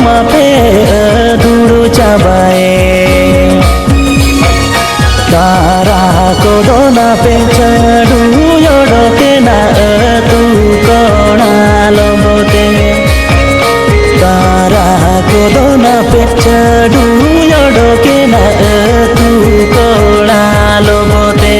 mape duru cabae Tara kodona pe chadu yodoke na tu kona lobote Tara kodona pe chadu yodoke na tu kona lobote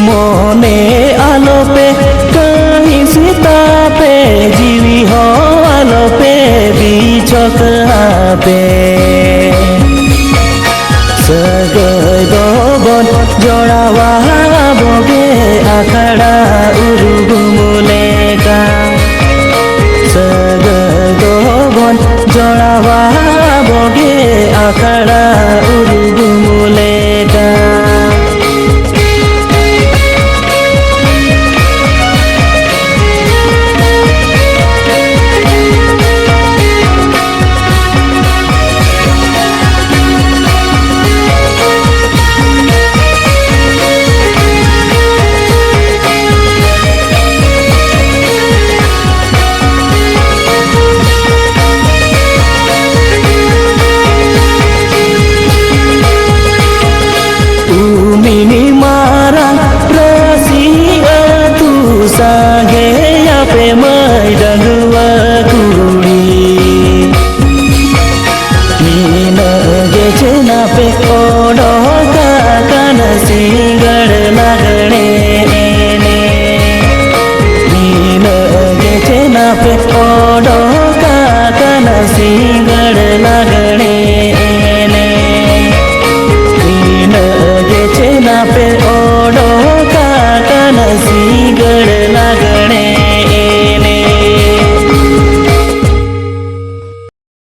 मोने आलो पे कहीं सीता पे जीवी हो आलो पे बीचक पे सगय दोबन जोड़ावा बोगे आखड़ा उरुगुमुले का सगय दोबन जोड़ावा बोगे आखड़ा